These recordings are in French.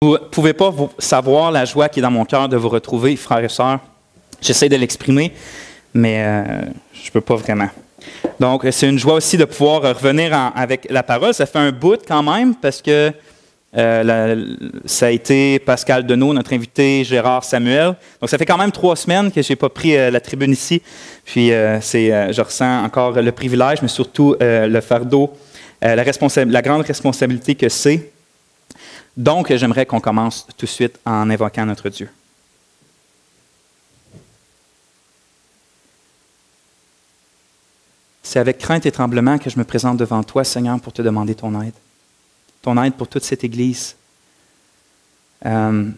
Vous ne pouvez pas savoir la joie qui est dans mon cœur de vous retrouver, frères et sœurs. J'essaie de l'exprimer, mais je ne peux pas vraiment. Donc, c'est une joie aussi de pouvoir revenir avec la parole. Ça fait un bout quand même, parce que ça a été Pascal Deneau, notre invité, Gérard Samuel. Donc, ça fait quand même 3 semaines que je n'ai pas pris la tribune ici. Puis, je ressens encore le privilège, mais surtout le fardeau, la grande responsabilité que c'est. Donc, j'aimerais qu'on commence tout de suite en invoquant notre Dieu. C'est avec crainte et tremblement que je me présente devant toi, Seigneur, pour te demander ton aide. Ton aide pour toute cette Église. Dans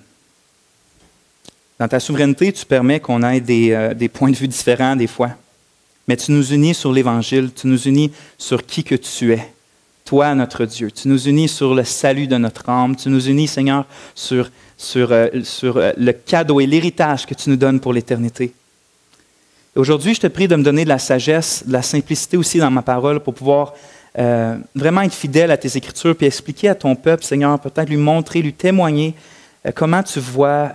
ta souveraineté, tu permets qu'on ait des points de vue différents des fois. Mais tu nous unis sur l'Évangile, tu nous unis sur qui que tu es. Toi, notre Dieu, tu nous unis sur le salut de notre âme. Tu nous unis, Seigneur, sur le cadeau et l'héritage que tu nous donnes pour l'éternité. Aujourd'hui, je te prie de me donner de la sagesse, de la simplicité aussi dans ma parole pour pouvoir vraiment être fidèle à tes Écritures puis expliquer à ton peuple, Seigneur, peut-être lui montrer, lui témoigner comment tu vois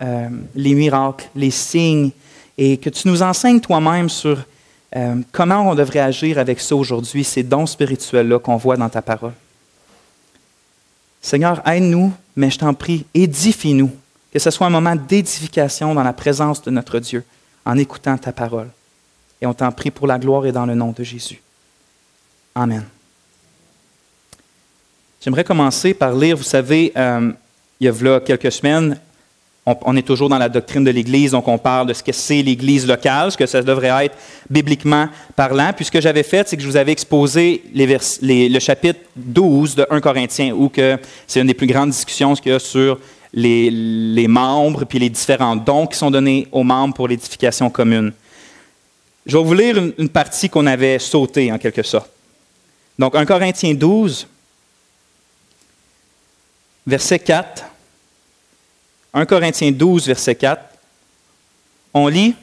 les miracles, les signes et que tu nous enseignes toi-même sur comment on devrait agir avec ça aujourd'hui, ces dons spirituels-là qu'on voit dans ta parole. Seigneur, aide-nous, mais je t'en prie, édifie-nous, que ce soit un moment d'édification dans la présence de notre Dieu, en écoutant ta parole. Et on t'en prie pour la gloire et dans le nom de Jésus. Amen. J'aimerais commencer par lire, vous savez, il y a quelques semaines, on est toujours dans la doctrine de l'Église, donc on parle de ce que c'est l'Église locale, ce que ça devrait être bibliquement parlant. Puis ce que j'avais fait, c'est que je vous avais exposé le chapitre 12 de 1 Corinthiens, où c'est une des plus grandes discussions qu'il y a sur les membres puis les différents dons qui sont donnés aux membres pour l'édification commune. Je vais vous lire une partie qu'on avait sautée en quelque sorte. Donc 1 Corinthiens 12, verset 4. 1 Corinthiens 12, verset 4, on lit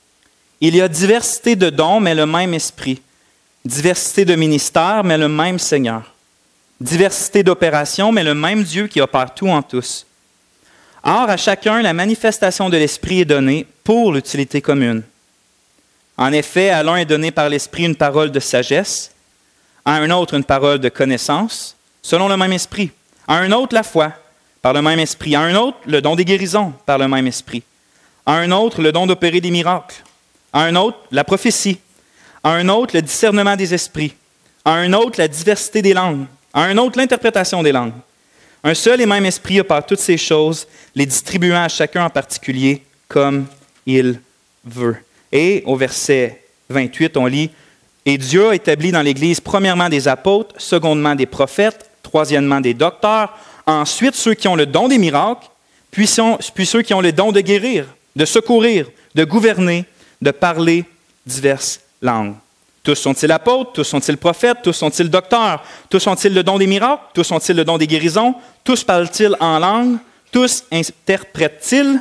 « Il y a diversité de dons, mais le même esprit. Diversité de ministères, mais le même Seigneur. Diversité d'opérations, mais le même Dieu qui opère tout en tous. Or, à chacun, la manifestation de l'Esprit est donnée pour l'utilité commune. En effet, à l'un est donné par l'Esprit une parole de sagesse, à un autre une parole de connaissance, selon le même Esprit, à un autre la foi, par le même esprit. À un autre, le don des guérisons, par le même esprit. À un autre, le don d'opérer des miracles. À un autre, la prophétie. À un autre, le discernement des esprits. À un autre, la diversité des langues. À un autre, l'interprétation des langues. Un seul et même esprit opère toutes ces choses, les distribuant à chacun en particulier comme il veut. Et au verset 28, on lit « Et Dieu a établi dans l'Église premièrement des apôtres, secondement des prophètes, troisièmement des docteurs, ensuite, ceux qui ont le don des miracles, puis ceux qui ont le don de guérir, de secourir, de gouverner, de parler diverses langues. Tous sont-ils apôtres, tous sont-ils prophètes, tous sont-ils docteurs, tous ont-ils le don des miracles, tous ont-ils le don des guérisons, tous parlent-ils en langue, tous interprètent-ils,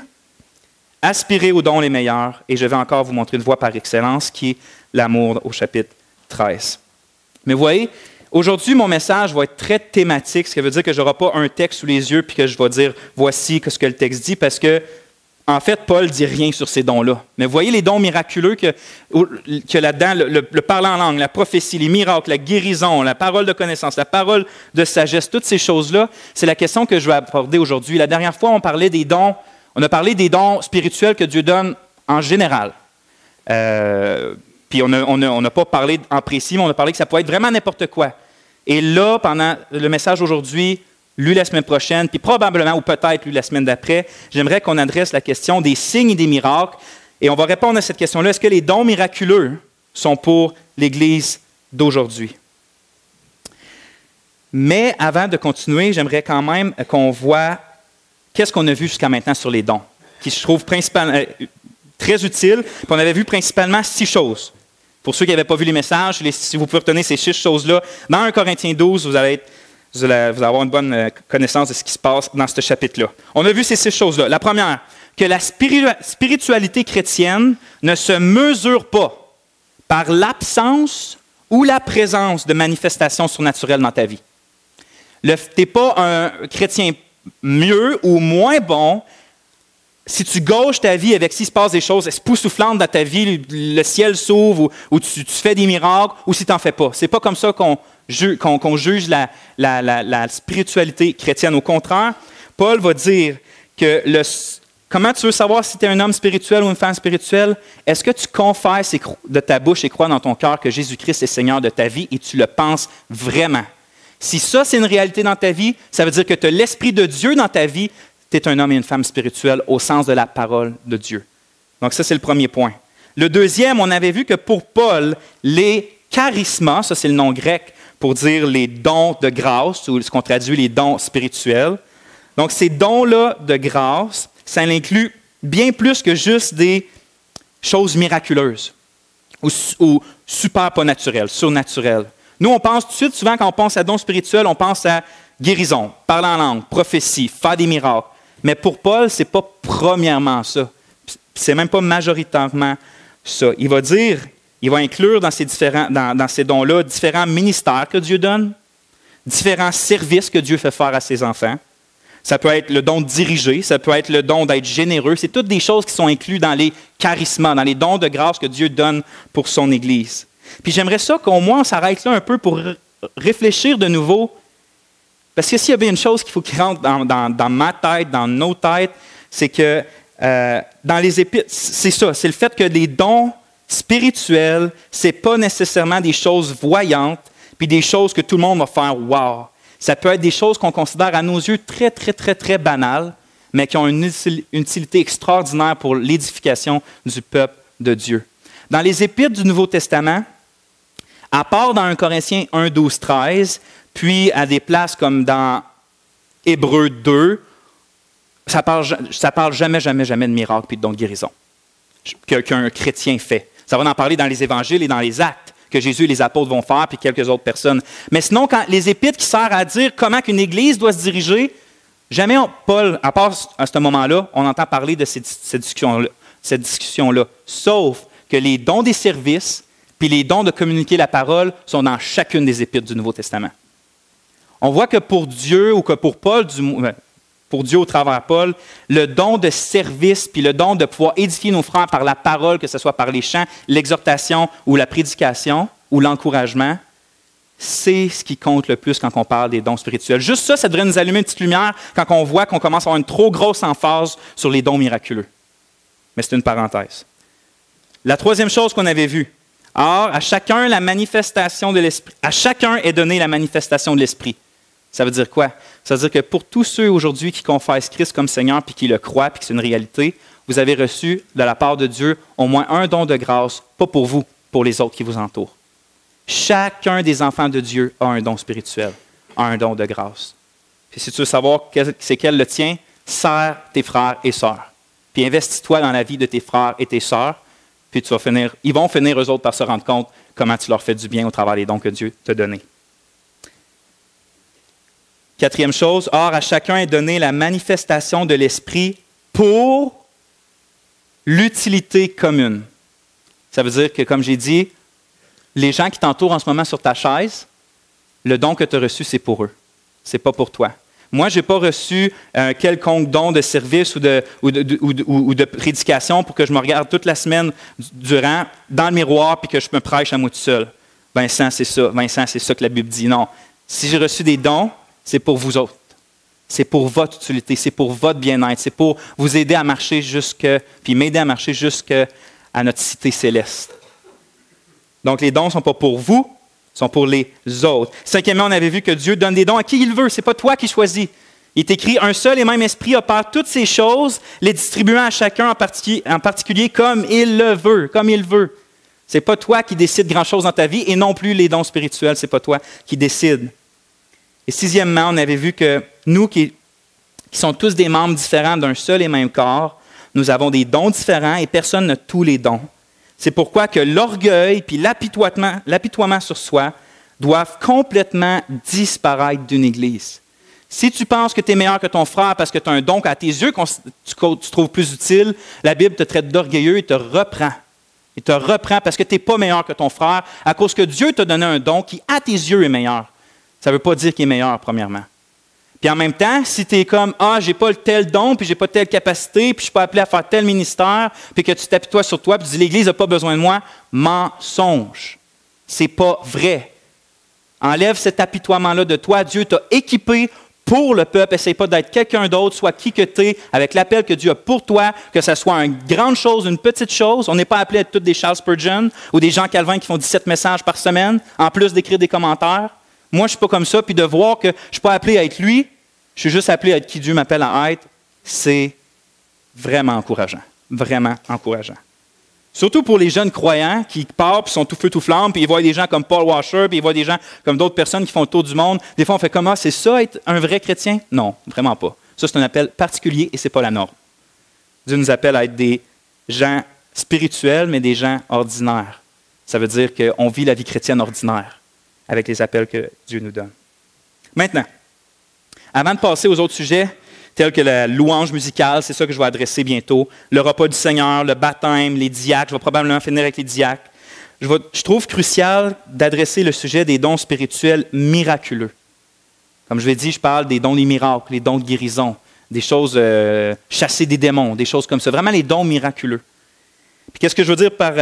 aspirez aux dons les meilleurs. Et je vais encore vous montrer une voie par excellence qui est l'amour au chapitre 13. Mais vous voyez, aujourd'hui, mon message va être très thématique, ce qui veut dire que je n'aurai pas un texte sous les yeux puis que je vais dire « voici ce que le texte dit » parce que, en fait, Paul ne dit rien sur ces dons-là. Mais vous voyez les dons miraculeux que là-dedans, le parler en langue, la prophétie, les miracles, la guérison, la parole de connaissance, la parole de sagesse, toutes ces choses-là, c'est la question que je vais aborder aujourd'hui. La dernière fois, on a parlé des dons spirituels que Dieu donne en général. Puis on n'a pas parlé en précis, mais on a parlé que ça peut être vraiment n'importe quoi. Et là, pendant le message aujourd'hui, lu la semaine prochaine, puis probablement ou peut-être lu la semaine d'après, j'aimerais qu'on adresse la question des signes et des miracles. Et on va répondre à cette question-là. Est-ce que les dons miraculeux sont pour l'Église d'aujourd'hui? Mais avant de continuer, j'aimerais quand même qu'on voit qu'est-ce qu'on a vu jusqu'à maintenant sur les dons, qui je trouve principalement très utile. Puis on avait vu principalement 6 choses. Pour ceux qui n'avaient pas vu les messages, si vous pouvez retenir ces 6 choses-là, dans 1 Corinthiens 12, vous allez avoir une bonne connaissance de ce qui se passe dans ce chapitre-là. On a vu ces 6 choses-là. La première, que la spiritualité chrétienne ne se mesure pas par l'absence ou la présence de manifestations surnaturelles dans ta vie. Tu n'es pas un chrétien mieux ou moins bon, si tu gauches ta vie avec s'il se passe des choses époustouflantes dans ta vie, le ciel s'ouvre ou tu fais des miracles, ou si tu n'en fais pas. Ce n'est pas comme ça qu'on juge la spiritualité chrétienne. Au contraire, Paul va dire que comment tu veux savoir si tu es un homme spirituel ou une femme spirituelle? Est-ce que tu confesses de ta bouche et crois dans ton cœur que Jésus-Christ est Seigneur de ta vie et tu le penses vraiment? Si ça, c'est une réalité dans ta vie, ça veut dire que tu as l'Esprit de Dieu dans ta vie, tu es un homme et une femme spirituelle au sens de la parole de Dieu. Donc ça, c'est le premier point. Le deuxième, on avait vu que pour Paul, les charismas, ça c'est le nom grec pour dire les dons de grâce, ou ce qu'on traduit les dons spirituels. Donc ces dons-là de grâce, ça inclut bien plus que juste des choses miraculeuses ou super pas naturelles, surnaturelles. Nous, on pense tout de suite, souvent quand on pense à dons spirituels, on pense à guérison, parler en langue, prophétie, faire des miracles. Mais pour Paul, ce n'est pas premièrement ça. Ce n'est même pas majoritairement ça. Il va inclure dans ces dons-là différents ministères que Dieu donne, différents services que Dieu fait faire à ses enfants. Ça peut être le don de diriger, ça peut être le don d'être généreux. C'est toutes des choses qui sont incluses dans les charismas, dans les dons de grâce que Dieu donne pour son Église. Puis j'aimerais ça qu'au moins on s'arrête là un peu pour réfléchir de nouveau. Parce que s'il y a bien une chose qu'il faut qu'il rentre dans ma tête, dans nos têtes, c'est que dans les Épîtres, c'est ça, c'est le fait que les dons spirituels, ce n'est pas nécessairement des choses voyantes, puis des choses que tout le monde va faire « wow ». Ça peut être des choses qu'on considère à nos yeux très, très, très, très banales, mais qui ont une utilité extraordinaire pour l'édification du peuple de Dieu. Dans les Épîtres du Nouveau Testament, à part dans 1 Corinthiens 1, 12, 13, puis à des places comme dans Hébreux 2, ça parle jamais de miracles puis de dons de guérison qu'un chrétien fait. Ça va en parler dans les évangiles et dans les actes que Jésus et les apôtres vont faire, puis quelques autres personnes. Mais sinon, quand les épîtres qui servent à dire comment qu'une église doit se diriger, jamais Paul, à part à ce moment-là, on entend parler de cette discussion-là. Sauf que les dons des services puis les dons de communiquer la parole sont dans chacune des épîtres du Nouveau Testament. On voit que pour Dieu, ou que pour Paul, pour Dieu au travers de Paul, le don de service, puis le don de pouvoir édifier nos frères par la parole, que ce soit par les chants, l'exhortation ou la prédication ou l'encouragement, c'est ce qui compte le plus quand on parle des dons spirituels. Juste ça, ça devrait nous allumer une petite lumière quand on voit qu'on commence à avoir une trop grosse emphase sur les dons miraculeux. Mais c'est une parenthèse. La troisième chose qu'on avait vue, or, à chacun la manifestation de l'Esprit. À chacun est donnée la manifestation de l'Esprit. Ça veut dire quoi? Ça veut dire que pour tous ceux aujourd'hui qui confessent Christ comme Seigneur puis qui le croient puis que c'est une réalité, vous avez reçu de la part de Dieu au moins un don de grâce, pas pour vous, pour les autres qui vous entourent. Chacun des enfants de Dieu a un don spirituel, a un don de grâce. Puis si tu veux savoir c'est quel le tien, sers tes frères et sœurs. Puis investis-toi dans la vie de tes frères et tes sœurs, puis ils vont finir eux autres par se rendre compte comment tu leur fais du bien au travers des dons que Dieu t'a donnés. Quatrième chose, or à chacun est donnée la manifestation de l'Esprit pour l'utilité commune. Ça veut dire que, comme j'ai dit, les gens qui t'entourent en ce moment sur ta chaise, le don que tu as reçu, c'est pour eux. Ce n'est pas pour toi. Moi, je n'ai pas reçu un quelconque don de service ou de prédication pour que je me regarde toute la semaine durant dans le miroir puis que je me prêche à moi tout seul. Vincent, c'est ça. Vincent, c'est ça que la Bible dit. Non. Si j'ai reçu des dons, c'est pour vous autres. C'est pour votre utilité, c'est pour votre bien-être, c'est pour vous aider à marcher puis m'aider à marcher jusqu'à notre cité céleste. Donc, les dons ne sont pas pour vous, sont pour les autres. Cinquièmement, on avait vu que Dieu donne des dons à qui il veut. Ce n'est pas toi qui choisis. Il est écrit, un seul et même esprit opère toutes ces choses, les distribuant à chacun en particulier comme il le veut, comme il veut. Ce n'est pas toi qui décides grand-chose dans ta vie et non plus les dons spirituels, ce n'est pas toi qui décides. Et sixièmement, on avait vu que nous qui sommes tous des membres différents d'un seul et même corps, nous avons des dons différents et personne n'a tous les dons. C'est pourquoi que l'orgueil puis l'apitoiement sur soi doivent complètement disparaître d'une Église. Si tu penses que tu es meilleur que ton frère parce que tu as un don qu'à tes yeux tu trouves plus utile, la Bible te traite d'orgueilleux et te reprend. Il te reprend parce que tu n'es pas meilleur que ton frère à cause que Dieu t'a donné un don qui, à tes yeux, est meilleur. Ça ne veut pas dire qu'il est meilleur, premièrement. Puis en même temps, si tu es comme « Ah, j'ai pas tel don, puis j'ai pas telle capacité, puis je suis pas appelé à faire tel ministère, puis que tu t'appuies toi sur toi, puis tu dis « L'Église n'a pas besoin de moi », mensonge. C'est pas vrai. Enlève cet apitoiement-là de toi. Dieu t'a équipé pour le peuple. Essaye pas d'être quelqu'un d'autre, soit qui que tu es, avec l'appel que Dieu a pour toi, que ce soit une grande chose, une petite chose. On n'est pas appelé à être tous des Charles Spurgeon ou des Jean Calvin qui font 17 messages par semaine, en plus d'écrire des commentaires. Moi, je ne suis pas comme ça, puis de voir que je ne suis pas appelé à être lui, je suis juste appelé à être qui Dieu m'appelle à être, c'est vraiment encourageant. Vraiment encourageant. Surtout pour les jeunes croyants qui partent, puis sont tout feu, tout flamme, puis ils voient des gens comme Paul Washer, puis ils voient des gens comme d'autres personnes qui font le tour du monde. Des fois, on fait comment? C'est ça être un vrai chrétien? Non, vraiment pas. Ça, c'est un appel particulier et ce n'est pas la norme. Dieu nous appelle à être des gens spirituels, mais des gens ordinaires. Ça veut dire qu'on vit la vie chrétienne ordinaire avec les appels que Dieu nous donne. Maintenant, avant de passer aux autres sujets, tels que la louange musicale, c'est ça que je vais adresser bientôt, le repas du Seigneur, le baptême, les diacres, je vais probablement finir avec les diacres. Je trouve crucial d'adresser le sujet des dons spirituels miraculeux. Comme je l'ai dit, je parle des dons des miracles, les dons de guérison, des choses chasser des démons, des choses comme ça. Vraiment les dons miraculeux. Puis qu'est-ce que je veux dire par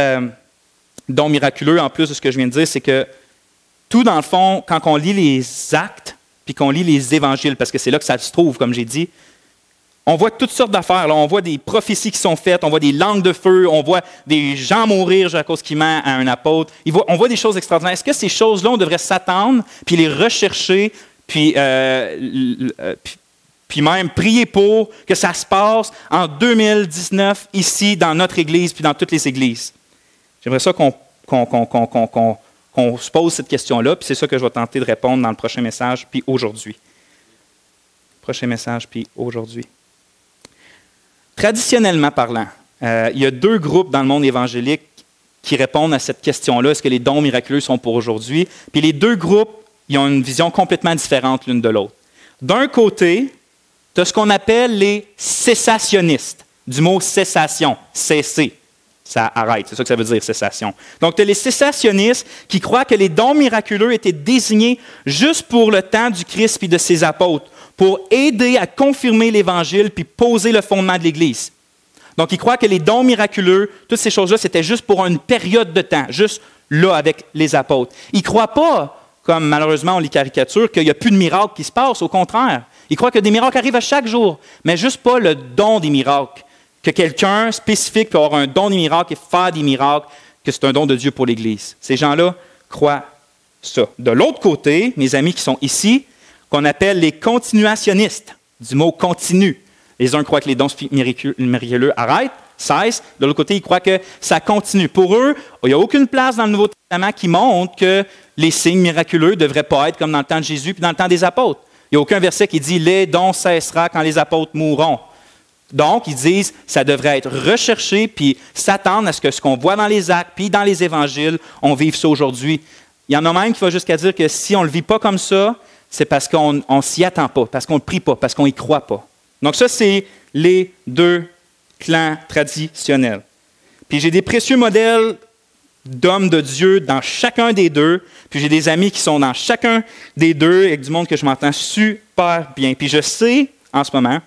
dons miraculeux, en plus de ce que je viens de dire, c'est que tout, dans le fond, quand on lit les actes, puis qu'on lit les évangiles, parce que c'est là que ça se trouve, comme j'ai dit, on voit toutes sortes d'affaires. Là. On voit des prophéties qui sont faites, on voit des langues de feu, on voit des gens mourir à cause qu'ils mentent à un apôtre. On voit des choses extraordinaires. Est-ce que ces choses-là, on devrait s'attendre, puis les rechercher, puis même prier pour que ça se passe en 2019, ici, dans notre Église, puis dans toutes les églises? J'aimerais ça qu'on se pose cette question-là, puis c'est ça que je vais tenter de répondre dans le prochain message, puis aujourd'hui. Prochain message, puis aujourd'hui. Traditionnellement parlant, il y a deux groupes dans le monde évangélique qui répondent à cette question-là, est-ce que les dons miraculeux sont pour aujourd'hui? Puis les deux groupes, ils ont une vision complètement différente l'une de l'autre. D'un côté, tu as ce qu'on appelle les cessationnistes, du mot cessation, cesser. Ça arrête, c'est ça que ça veut dire, cessation. Donc, tu as les cessationnistes qui croient que les dons miraculeux étaient désignés juste pour le temps du Christ et de ses apôtres, pour aider à confirmer l'Évangile puis poser le fondement de l'Église. Donc, ils croient que les dons miraculeux, toutes ces choses-là, c'était juste pour une période de temps, juste là avec les apôtres. Ils ne croient pas, comme malheureusement on les caricature, qu'il n'y a plus de miracles qui se passent, au contraire. Ils croient que des miracles arrivent à chaque jour, mais juste pas le don des miracles. Que quelqu'un spécifique peut avoir un don des miracles et faire des miracles, que c'est un don de Dieu pour l'Église. Ces gens-là croient ça. De l'autre côté, mes amis qui sont ici, qu'on appelle les continuationnistes, du mot continu. Les uns croient que les dons miraculeux arrêtent, cessent. De l'autre côté, ils croient que ça continue. Pour eux, il n'y a aucune place dans le Nouveau Testament qui montre que les signes miraculeux ne devraient pas être comme dans le temps de Jésus puis dans le temps des apôtres. Il n'y a aucun verset qui dit « Les dons cessera quand les apôtres mourront ». Donc, ils disent ça devrait être recherché puis s'attendre à ce que ce qu'on voit dans les actes puis dans les évangiles, on vive ça aujourd'hui. Il y en a même qui va jusqu'à dire que si on ne le vit pas comme ça, c'est parce qu'on ne s'y attend pas, parce qu'on ne prie pas, parce qu'on n'y croit pas. Donc ça, c'est les deux clans traditionnels. Puis j'ai des précieux modèles d'hommes de Dieu dans chacun des deux, puis j'ai des amis qui sont dans chacun des deux, avec du monde que je m'entends super bien. Puis je sais, en ce moment,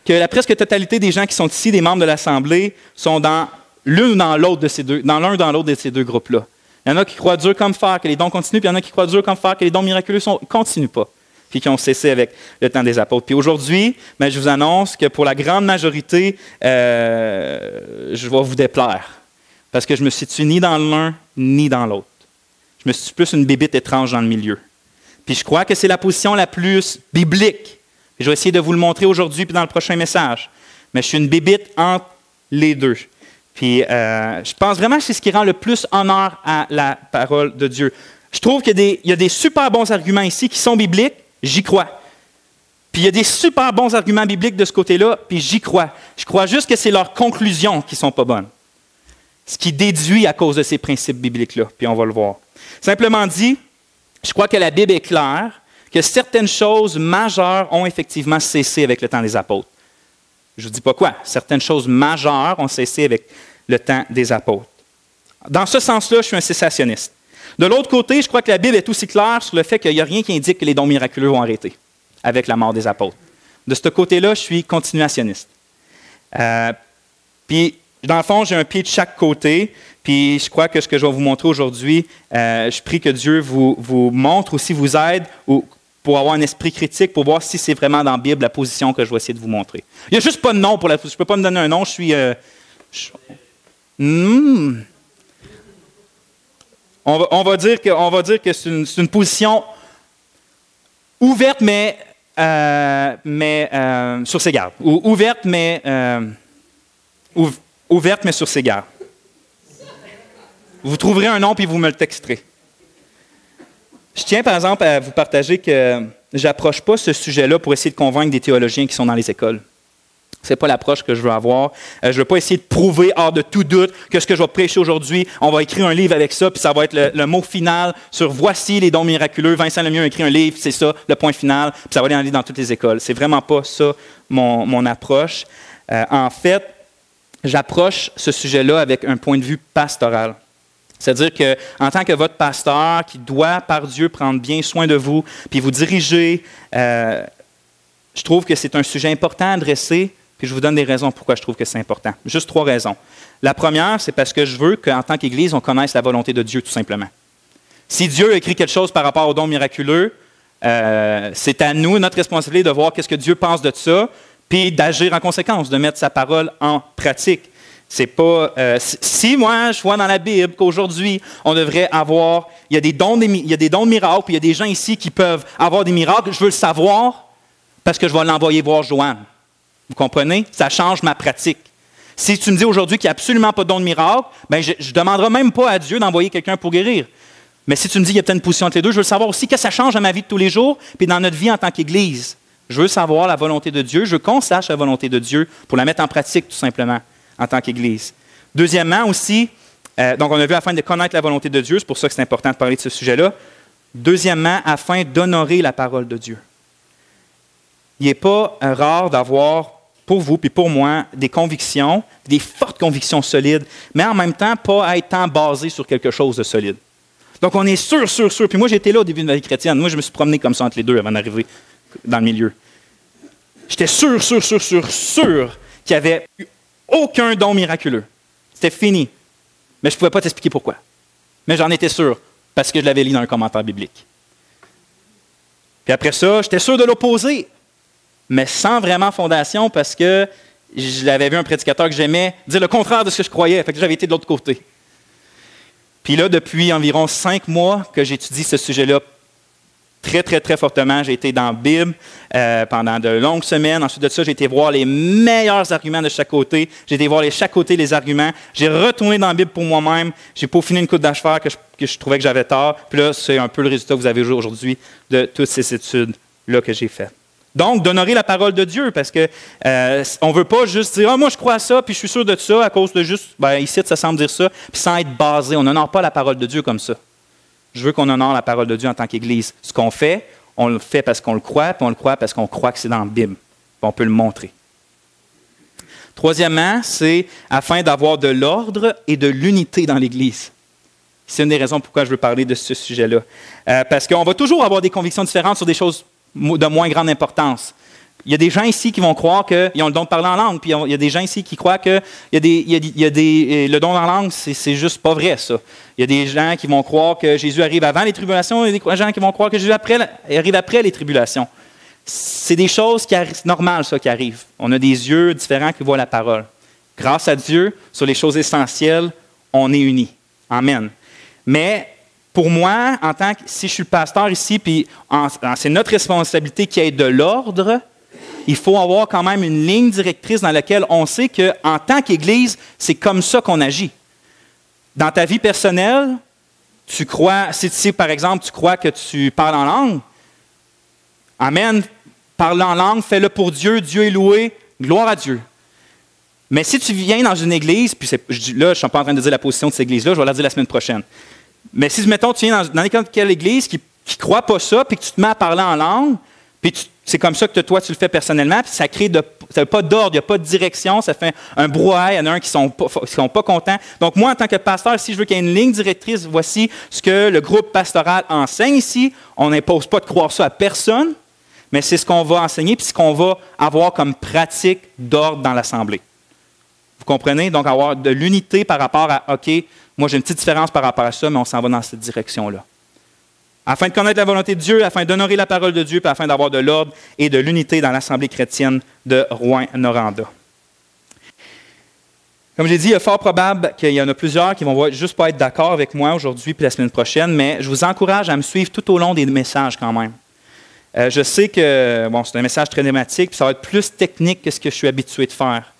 que la presque totalité des gens qui sont ici, des membres de l'Assemblée, sont dans l'un ou dans l'autre de ces deux groupes-là. Il y en a qui croient dur comme fer que les dons continuent, puis il y en a qui croient dur comme fer que les dons miraculeux ne continuent pas, puis qui ont cessé avec le temps des apôtres. Puis aujourd'hui, je vous annonce que pour la grande majorité, je vais vous déplaire, parce que je me situe ni dans l'un ni dans l'autre. Je me situe plus une bébite étrange dans le milieu. Puis je crois que c'est la position la plus biblique. Je vais essayer de vous le montrer aujourd'hui puis dans le prochain message. Mais je suis une bébite entre les deux. Puis je pense vraiment que c'est ce qui rend le plus honneur à la parole de Dieu. Je trouve qu'il y a des super bons arguments ici qui sont bibliques, j'y crois. Puis il y a des super bons arguments bibliques de ce côté-là, puis j'y crois. Je crois juste que c'est leurs conclusions qui ne sont pas bonnes. Ce qui déduit à cause de ces principes bibliques-là, puis on va le voir. Simplement dit, je crois que la Bible est claire, que certaines choses majeures ont effectivement cessé avec le temps des apôtres. Je ne dis pas quoi. Certaines choses majeures ont cessé avec le temps des apôtres. Dans ce sens-là, je suis un cessationniste. De l'autre côté, je crois que la Bible est aussi claire sur le fait qu'il n'y a rien qui indique que les dons miraculeux vont arrêter. avec la mort des apôtres. De ce côté-là, je suis continuationniste. Puis, dans le fond, j'ai un pied de chaque côté. Puis, je crois que ce que je vais vous montrer aujourd'hui, je prie que Dieu vous montre ou si vous aide pour avoir un esprit critique, pour voir si c'est vraiment dans la Bible la position que je vais essayer de vous montrer. Il n'y a juste pas de nom pour la position. Je ne peux pas me donner un nom. On va dire que c'est une position ouverte, mais sur ses gardes. Ou ouverte, mais sur ses gardes. Vous trouverez un nom puis vous me le texterez. Je tiens, par exemple, à vous partager que je n'approche pas ce sujet-là pour essayer de convaincre des théologiens qui sont dans les écoles. Ce n'est pas l'approche que je veux avoir. Je ne veux pas essayer de prouver, hors de tout doute, que ce que je vais prêcher aujourd'hui, on va écrire un livre avec ça, puis ça va être le mot final sur « Voici les dons miraculeux ». Vincent Lemieux a écrit un livre, c'est ça, le point final, puis ça va aller dans toutes les écoles. C'est vraiment pas ça mon approche. En fait, j'approche ce sujet-là avec un point de vue pastoral. C'est-à-dire qu'en tant que votre pasteur, qui doit, par Dieu, prendre bien soin de vous, puis vous diriger, je trouve que c'est un sujet important à adresser, puis je vous donne des raisons pourquoi je trouve que c'est important. Juste 3 raisons. La première, c'est parce que je veux qu'en tant qu'Église, on connaisse la volonté de Dieu, tout simplement. Si Dieu a écrit quelque chose par rapport aux dons miraculeux, c'est à nous, notre responsabilité, de voir qu'est-ce que Dieu pense de ça, puis d'agir en conséquence, de mettre sa parole en pratique. C'est pas. Si moi, je vois dans la Bible qu'aujourd'hui, on devrait avoir. Il y a des dons de miracles, puis il y a des gens ici qui peuvent avoir des miracles, je veux le savoir parce que je vais l'envoyer voir Joanne. Vous comprenez? Ça change ma pratique. Si tu me dis aujourd'hui qu'il n'y a absolument pas de don de miracle, bien, je ne demanderai même pas à Dieu d'envoyer quelqu'un pour guérir. Mais si tu me dis qu'il y a peut-être une position entre les deux, je veux savoir aussi que ça change à ma vie de tous les jours, puis dans notre vie en tant qu'Église. Je veux savoir la volonté de Dieu, je veux qu'on sache la volonté de Dieu pour la mettre en pratique, tout simplement, en tant qu'Église. Deuxièmement aussi, donc on a vu afin de connaître la volonté de Dieu, c'est pour ça que c'est important de parler de ce sujet-là. Deuxièmement, afin d'honorer la parole de Dieu. Il n'est pas rare d'avoir, pour vous puis pour moi, des convictions, des fortes convictions solides, mais en même temps, pas être tant basé sur quelque chose de solide. Donc, on est sûr. Puis moi, j'étais là au début de ma vie chrétienne. Moi, je me suis promené comme ça entre les deux avant d'arriver dans le milieu. J'étais sûr qu'il n'y avait aucun don miraculeux. C'était fini. Mais je ne pouvais pas t'expliquer pourquoi. Mais j'en étais sûr, parce que je l'avais lu dans un commentaire biblique. Puis après ça, j'étais sûr de l'opposer, mais sans vraiment fondation, parce que je l'avais vu un prédicateur que j'aimais dire le contraire de ce que je croyais. Fait que j'avais été de l'autre côté. Puis là, depuis environ 5 mois que j'étudie ce sujet-là très fortement, j'ai été dans la Bible pendant de longues semaines. Ensuite de ça, j'ai été voir les meilleurs arguments de chaque côté. J'ai été voir chaque côté les arguments. J'ai retourné dans la Bible pour moi-même. J'ai peaufiné une coupe d'acheveur que je trouvais que j'avais tort. Puis là, c'est un peu le résultat que vous avez aujourd'hui de toutes ces études-là que j'ai faites. Donc, d'honorer la parole de Dieu, parce que on ne veut pas juste dire « Ah, moi, je crois à ça, puis je suis sûr de ça, à cause de juste, ici, ça semble dire ça », puis sans être basé. On n'honore pas la parole de Dieu comme ça. Je veux qu'on honore la parole de Dieu en tant qu'Église. Ce qu'on fait, on le fait parce qu'on le croit, puis on le croit parce qu'on croit que c'est dans la Bible. Puis on peut le montrer. Troisièmement, c'est afin d'avoir de l'ordre et de l'unité dans l'Église. C'est une des raisons pourquoi je veux parler de ce sujet-là. Parce qu'on va toujours avoir des convictions différentes sur des choses de moins grande importance. Il y a des gens ici qui vont croire qu'ils ont le don de parler en langue, puis il y a des gens ici qui croient que le don en langue, c'est juste pas vrai, ça. Il y a des gens qui vont croire que Jésus arrive avant les tribulations, et il y a des gens qui vont croire que Jésus arrive après les tribulations. C'est des choses normales, ça, qui arrivent. On a des yeux différents qui voient la parole. Grâce à Dieu, sur les choses essentielles, on est unis. Amen. Mais pour moi, si je suis le pasteur ici, puis c'est notre responsabilité qui est de l'ordre, il faut avoir quand même une ligne directrice dans laquelle on sait qu'en tant qu'Église, c'est comme ça qu'on agit. Dans ta vie personnelle, tu crois, si par exemple tu crois que tu parles en langue, amen, parle en langue, fais-le pour Dieu, Dieu est loué, gloire à Dieu. Mais si tu viens dans une église, puis là, je ne suis pas en train de dire la position de cette église-là, je vais la dire la semaine prochaine. Mais si, mettons, tu viens dans n'importe quelle église qui ne croit pas ça, puis que tu te mets à parler en langue, puis c'est comme ça que toi, tu le fais personnellement, puis ça crée ça n'a pas d'ordre, il n'y a pas de direction, ça fait un brouhaha, il y en a un qui ne sont pas contents. Donc moi, en tant que pasteur, si je veux qu'il y ait une ligne directrice, voici ce que le groupe pastoral enseigne ici. On n'impose pas de croire ça à personne, mais c'est ce qu'on va enseigner puis ce qu'on va avoir comme pratique d'ordre dans l'Assemblée. Vous comprenez? Donc, avoir de l'unité par rapport à, OK, moi j'ai une petite différence par rapport à ça, mais on s'en va dans cette direction-là. Afin de connaître la volonté de Dieu, afin d'honorer la parole de Dieu, puis afin d'avoir de l'ordre et de l'unité dans l'Assemblée chrétienne de Rouyn-Noranda. Comme j'ai dit, il est fort probable qu'il y en a plusieurs qui vont juste pas être d'accord avec moi aujourd'hui puis la semaine prochaine, mais je vous encourage à me suivre tout au long des messages quand même. Je sais que c'est un message très thématique, puis ça va être plus technique que ce que je suis habitué de faire.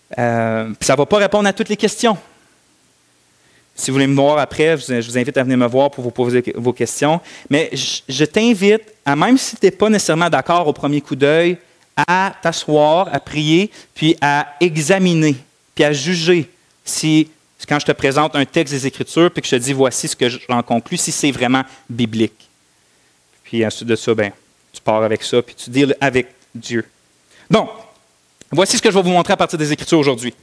Puis ça ne va pas répondre à toutes les questions. Si vous voulez me voir après, je vous invite à venir me voir pour vous poser vos questions. Mais je t'invite à, même si tu n'es pas nécessairement d'accord au premier coup d'œil, à t'asseoir, à prier, puis à examiner, puis à juger si, quand je te présente un texte des Écritures, puis que je te dis voici ce que j'en conclus, si c'est vraiment biblique. Puis ensuite de ça, tu pars avec ça, puis tu deals avec Dieu. Donc, voici ce que je vais vous montrer à partir des Écritures aujourd'hui.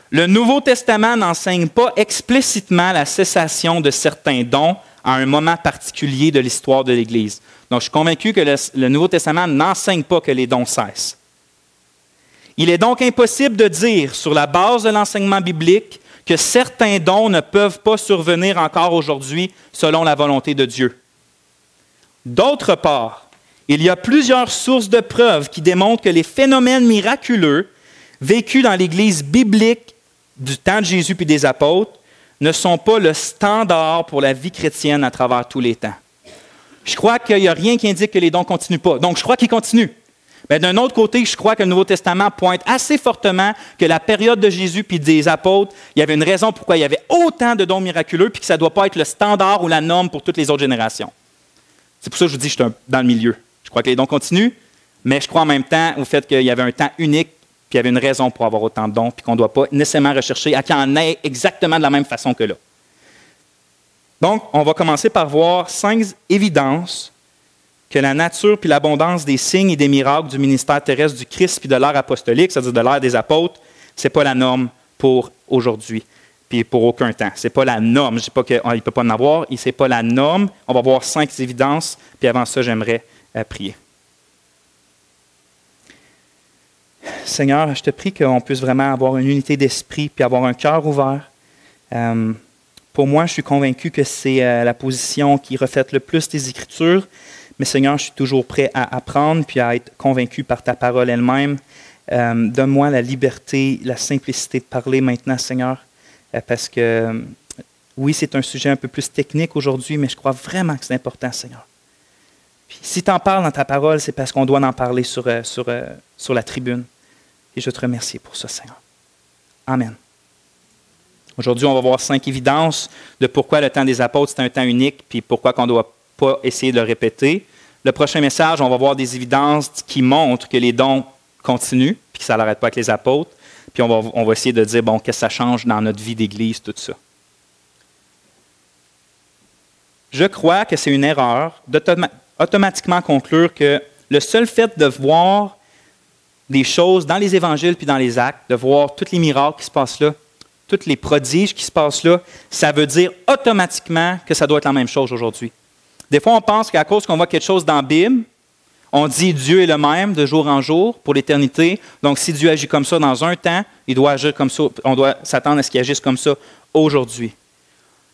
Le Nouveau Testament n'enseigne pas explicitement la cessation de certains dons à un moment particulier de l'histoire de l'Église. Donc, je suis convaincu que le Nouveau Testament n'enseigne pas que les dons cessent. Il est donc impossible de dire, sur la base de l'enseignement biblique, que certains dons ne peuvent pas survenir encore aujourd'hui selon la volonté de Dieu. D'autre part, il y a plusieurs sources de preuves qui démontrent que les phénomènes miraculeux vécus dans l'Église biblique du temps de Jésus puis des apôtres ne sont pas le standard pour la vie chrétienne à travers tous les temps. Je crois qu'il n'y a rien qui indique que les dons ne continuent pas. Donc, je crois qu'ils continuent. Mais d'un autre côté, je crois que le Nouveau Testament pointe assez fortement que la période de Jésus puis des apôtres, il y avait une raison pourquoi il y avait autant de dons miraculeux puis que ça ne doit pas être le standard ou la norme pour toutes les autres générations. C'est pour ça que je vous dis que je suis dans le milieu. Je crois que les dons continuent, mais je crois en même temps au fait qu'il y avait un temps unique puis il y avait une raison pour avoir autant de dons, puis qu'on ne doit pas nécessairement rechercher à qu'il y en ait exactement de la même façon que là. Donc, on va commencer par voir 5 évidences que la nature puis l'abondance des signes et des miracles du ministère terrestre du Christ puis de l'ère apostolique, c'est-à-dire de l'ère des apôtres, ce n'est pas la norme pour aujourd'hui, puis pour aucun temps. Ce n'est pas la norme. Je ne dis pas qu'il ne peut pas en avoir, ce n'est pas la norme. On va voir 5 évidences, puis avant ça, j'aimerais prier. Seigneur, je te prie qu'on puisse vraiment avoir une unité d'esprit puis avoir un cœur ouvert. Pour moi, je suis convaincu que c'est la position qui reflète le plus tes Écritures. Mais Seigneur, je suis toujours prêt à apprendre puis à être convaincu par ta parole elle-même. Donne-moi la liberté, la simplicité de parler maintenant, Seigneur, parce que oui, c'est un sujet un peu plus technique aujourd'hui, mais je crois vraiment que c'est important, Seigneur. Puis, si tu en parles dans ta parole, c'est parce qu'on doit en parler sur la tribune. Et je te remercie pour ça, Seigneur. Amen. Aujourd'hui, on va voir 5 évidences de pourquoi le temps des apôtres, c'est un temps unique, puis pourquoi on ne doit pas essayer de le répéter. Le prochain message, on va voir des évidences qui montrent que les dons continuent, puis que ça n'arrête pas avec les apôtres. Puis on va essayer de dire, qu'est-ce que ça change dans notre vie d'Église, tout ça. Je crois que c'est une erreur d'automatiquement conclure que le seul fait de voir des choses dans les évangiles puis dans les actes, de voir tous les miracles qui se passent là, tous les prodiges qui se passent là, ça veut dire automatiquement que ça doit être la même chose aujourd'hui. Des fois, on pense qu'à cause qu'on voit quelque chose dans la Bible, on dit Dieu est le même de jour en jour pour l'éternité. Donc, si Dieu agit comme ça dans un temps, il doit agir comme ça. On doit s'attendre à ce qu'il agisse comme ça aujourd'hui.